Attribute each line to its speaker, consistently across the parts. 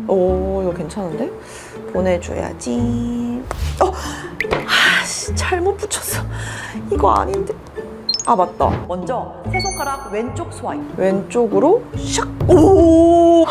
Speaker 1: 오, 이거 괜찮은데? 보내줘야지. 잘못 붙였어. 이거 아닌데. 아, 맞다. 먼저 세 손가락 왼쪽 스와이프. 왼쪽으로 샥. 오!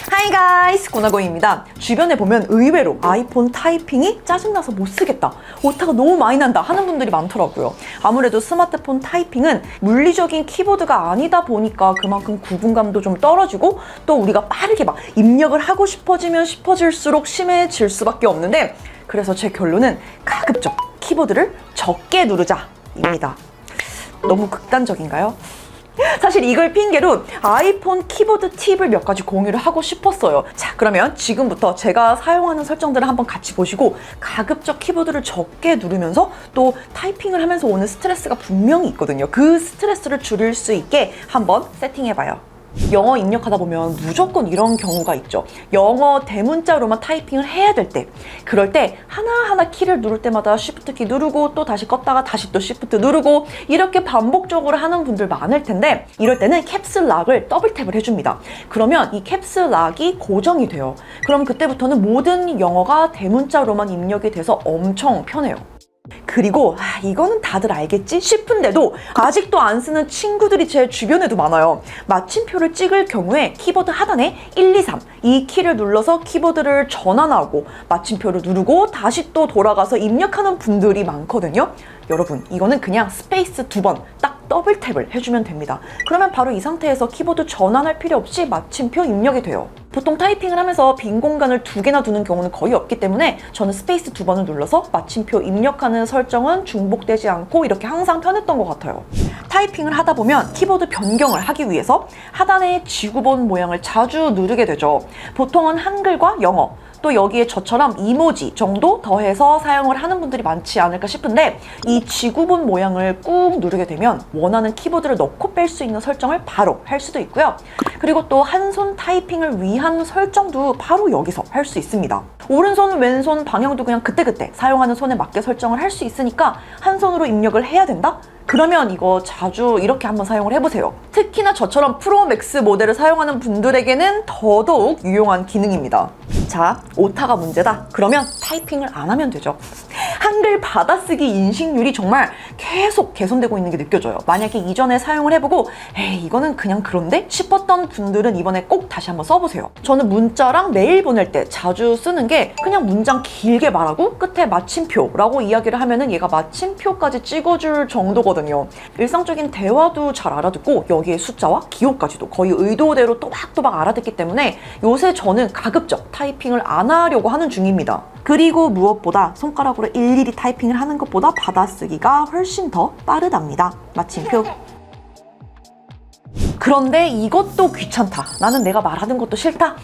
Speaker 1: 하이 가이스, 고나고입니다. 주변에 보면 의외로 아이폰 타이핑이 짜증나서 못 쓰겠다, 오타가 너무 많이 난다 하는 분들이 많더라고요. 아무래도 스마트폰 타이핑은 물리적인 키보드가 아니다 보니까 그만큼 구분감도 좀 떨어지고 또 우리가 빠르게 막 입력을 하고 싶어지면 싶어질수록 심해질 수밖에 없는데, 그래서 제 결론은 가급적 키보드를 적게 누르자입니다. 너무 극단적인가요? 사실 이걸 핑계로 아이폰 키보드 팁을 몇 가지 공유를 하고 싶었어요. 자, 그러면 지금부터 제가 사용하는 설정들을 한번 같이 보시고 가급적 키보드를 적게 누르면서 또 타이핑을 하면서 오는 스트레스가 분명히 있거든요. 그 스트레스를 줄일 수 있게 한번 세팅해봐요. 영어 입력하다 보면 무조건 이런 경우가 있죠. 영어 대문자로만 타이핑을 해야 될 때, 그럴 때 하나하나 키를 누를 때마다 쉬프트 키 누르고 또 다시 껐다가 다시 또 쉬프트 누르고 이렇게 반복적으로 하는 분들 많을 텐데, 이럴 때는 캡슐락을 더블 탭을 해줍니다. 그러면 이 캡슐락이 고정이 돼요. 그럼 그때부터는 모든 영어가 대문자로만 입력이 돼서 엄청 편해요. 그리고 이거는 다들 알겠지 싶은데도 아직도 안 쓰는 친구들이 제 주변에도 많아요. 마침표를 찍을 경우에 키보드 하단에 1, 2, 3 이 키를 눌러서 키보드를 전환하고 마침표를 누르고 다시 또 돌아가서 입력하는 분들이 많거든요. 여러분, 이거는 그냥 스페이스 2번 딱 더블 탭을 해주면 됩니다. 그러면 바로 이 상태에서 키보드 전환할 필요 없이 마침표 입력이 돼요. 보통 타이핑을 하면서 빈 공간을 2개나 두는 경우는 거의 없기 때문에 저는 스페이스 2번을 눌러서 마침표 입력하는 설정은 중복되지 않고 이렇게 항상 편했던 것 같아요. 타이핑을 하다 보면 키보드 변경을 하기 위해서 하단의 지구본 모양을 자주 누르게 되죠. 보통은 한글과 영어, 또 여기에 저처럼 이모지 정도 더해서 사용을 하는 분들이 많지 않을까 싶은데, 이 지구본 모양을 꾹 누르게 되면 원하는 키보드를 넣고 뺄 수 있는 설정을 바로 할 수도 있고요. 그리고 또 한 손 타이핑을 위한 설정도 바로 여기서 할 수 있습니다. 오른손, 왼손 방향도 그냥 그때그때 사용하는 손에 맞게 설정을 할 수 있으니까 한 손으로 입력을 해야 된다? 그러면 이거 자주 이렇게 한번 사용을 해보세요. 특히나 저처럼 프로 맥스 모델을 사용하는 분들에게는 더더욱 유용한 기능입니다. 자, 오타가 문제다. 그러면 타이핑을 안 하면 되죠. 한글 받아쓰기 인식률이 정말 계속 개선되고 있는 게 느껴져요. 만약에 이전에 사용을 해보고 에이, 이거는 그냥 그런데? 싶었던 분들은 이번에 꼭 다시 한번 써보세요. 저는 문자랑 메일 보낼 때 자주 쓰는 게 그냥 문장 길게 말하고 끝에 마침표라고 이야기를 하면은 얘가 마침표까지 찍어줄 정도거든요. 일상적인 대화도 잘 알아듣고 여기에 숫자와 기호까지도 거의 의도대로 또박또박 알아듣기 때문에 요새 저는 가급적 타이핑을 안 하려고 하는 중입니다. 그리고 무엇보다 손가락으로 일일이 타이핑을 하는 것보다 받아쓰기가 훨씬 더 빠르답니다. 마침표. 그런데 이것도 귀찮다, 나는 내가 말하는 것도 싫다,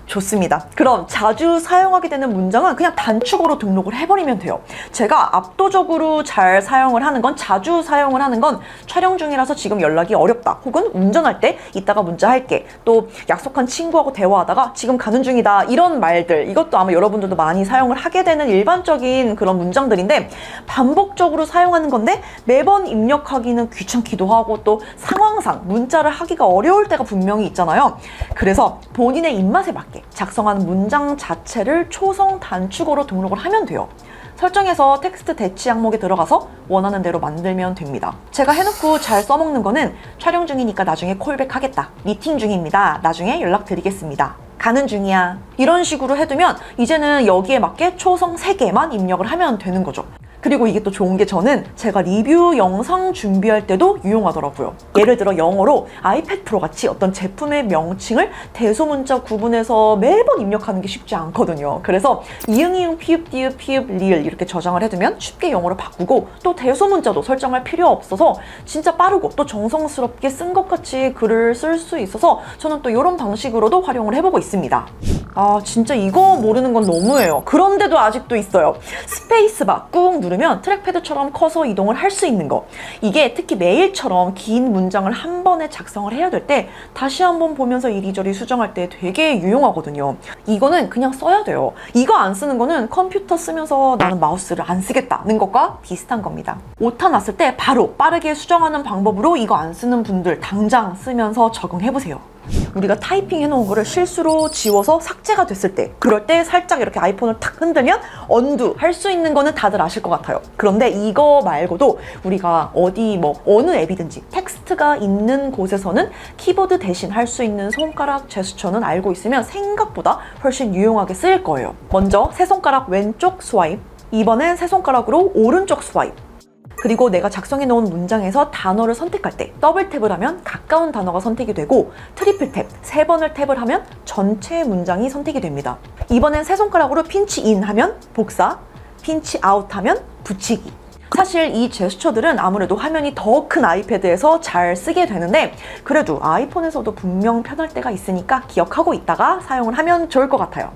Speaker 1: 좋습니다. 그럼 자주 사용하게 되는 문장은 그냥 단축으로 등록을 해버리면 돼요. 제가 압도적으로 잘 사용을 하는 건, 자주 사용을 하는 건 촬영 중이라서 지금 연락이 어렵다, 혹은 운전할 때 이따가 문자 할게, 또 약속한 친구하고 대화하다가 지금 가는 중이다, 이런 말들, 이것도 아마 여러분들도 많이 사용을 하게 되는 일반적인 그런 문장들인데, 반복적으로 사용하는 건데 매번 입력하기는 귀찮기도 하고 또 상황상 문자를 하기가 어려울 때가 분명히 있잖아요. 그래서 본인의 입맛에 맞게 작성한 문장 자체를 초성 단축어로 등록을 하면 돼요. 설정에서 텍스트 대치 항목에 들어가서 원하는 대로 만들면 됩니다. 제가 해놓고 잘 써먹는 거는 촬영 중이니까 나중에 콜백 하겠다, 미팅 중입니다, 나중에 연락드리겠습니다, 가는 중이야, 이런 식으로 해두면 이제는 여기에 맞게 초성 3개만 입력을 하면 되는 거죠. 그리고 이게 또 좋은 게, 저는 제가 리뷰 영상 준비할 때도 유용하더라고요. 예를 들어 영어로 아이패드 프로 같이 어떤 제품의 명칭을 대소문자 구분해서 매번 입력하는 게 쉽지 않거든요. 그래서 이응이응 피읍 디읍 피읍 리을 이렇게 저장을 해두면 쉽게 영어로 바꾸고, 또 대소문자도 설정할 필요 없어서 진짜 빠르고 또 정성스럽게 쓴 것 같이 글을 쓸 수 있어서 저는 또 이런 방식으로도 활용을 해보고 있습니다. 아, 진짜 이거 모르는 건 너무해요. 그런데도 아직도 있어요. 스페이스바 꾹 누르면 누르면 트랙패드처럼 커서 이동을 할 수 있는 거. 이게 특히 메일처럼 긴 문장을 한 번에 작성을 해야 될 때 다시 한번 보면서 이리저리 수정할 때 되게 유용하거든요. 이거는 그냥 써야 돼요. 이거 안 쓰는 거는 컴퓨터 쓰면서 나는 마우스를 안 쓰겠다는 것과 비슷한 겁니다. 오타 났을 때 바로 빠르게 수정하는 방법으로 이거 안 쓰는 분들 당장 쓰면서 적응해보세요. 우리가 타이핑 해놓은 거를 실수로 지워서 삭제가 됐을 때, 그럴 때 살짝 이렇게 아이폰을 탁 흔들면 언두 할 수 있는 거는 다들 아실 것 같아요. 그런데 이거 말고도 우리가 어느 앱이든지 텍스트가 있는 곳에서는 키보드 대신 할 수 있는 손가락 제스처는 알고 있으면 생각보다 훨씬 유용하게 쓰일 거예요. 먼저 세 손가락 왼쪽 스와이프, 이번엔 세 손가락으로 오른쪽 스와이프, 그리고 내가 작성해 놓은 문장에서 단어를 선택할 때 더블 탭을 하면 가까운 단어가 선택이 되고, 트리플 탭, 3번을 탭을 하면 전체 문장이 선택이 됩니다. 이번엔 세 손가락으로 핀치 인 하면 복사, 핀치 아웃 하면 붙이기. 사실 이 제스처들은 아무래도 화면이 더 큰 아이패드에서 잘 쓰게 되는데, 그래도 아이폰에서도 분명 편할 때가 있으니까 기억하고 있다가 사용을 하면 좋을 것 같아요.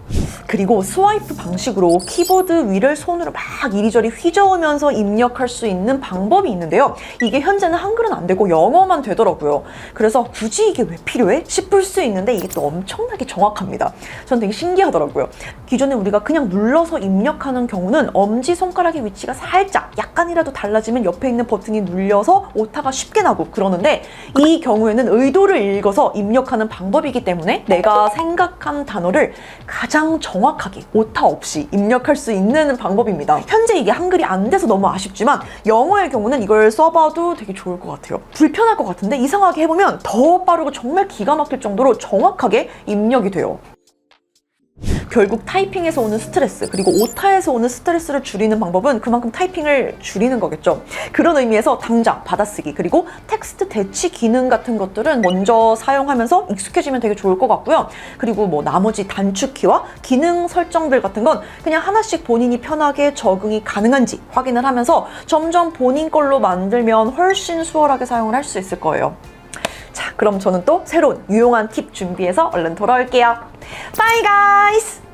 Speaker 1: 그리고 스와이프 방식으로 키보드 위를 손으로 막 이리저리 휘저으면서 입력할 수 있는 방법이 있는데요. 이게 현재는 한글은 안 되고 영어만 되더라고요. 그래서 굳이 이게 왜 필요해? 싶을 수 있는데 이게 또 엄청나게 정확합니다. 전 되게 신기하더라고요. 기존에 우리가 그냥 눌러서 입력하는 경우는 엄지손가락의 위치가 살짝 약간이라도 달라지면 옆에 있는 버튼이 눌려서 오타가 쉽게 나고 그러는데, 이 경우에는 의도를 읽어서 입력하는 방법이기 때문에 내가 생각한 단어를 가장 정확하게 오타 없이 입력할 수 있는 방법입니다. 현재 이게 한글이 안 돼서 너무 아쉽지만 영어의 경우는 이걸 써봐도 되게 좋을 것 같아요. 불편할 것 같은데 이상하게 해보면 더 빠르고 정말 기가 막힐 정도로 정확하게 입력이 돼요. 결국 타이핑에서 오는 스트레스, 그리고 오타에서 오는 스트레스를 줄이는 방법은 그만큼 타이핑을 줄이는 거겠죠. 그런 의미에서 당장 받아쓰기, 그리고 텍스트 대치 기능 같은 것들은 먼저 사용하면서 익숙해지면 되게 좋을 것 같고요. 그리고 나머지 단축키와 기능 설정들 같은 건 그냥 하나씩 본인이 편하게 적응이 가능한지 확인을 하면서 점점 본인 걸로 만들면 훨씬 수월하게 사용을 할 수 있을 거예요. 자, 그럼 저는 또 새로운 유용한 팁 준비해서 얼른 돌아올게요. Bye guys!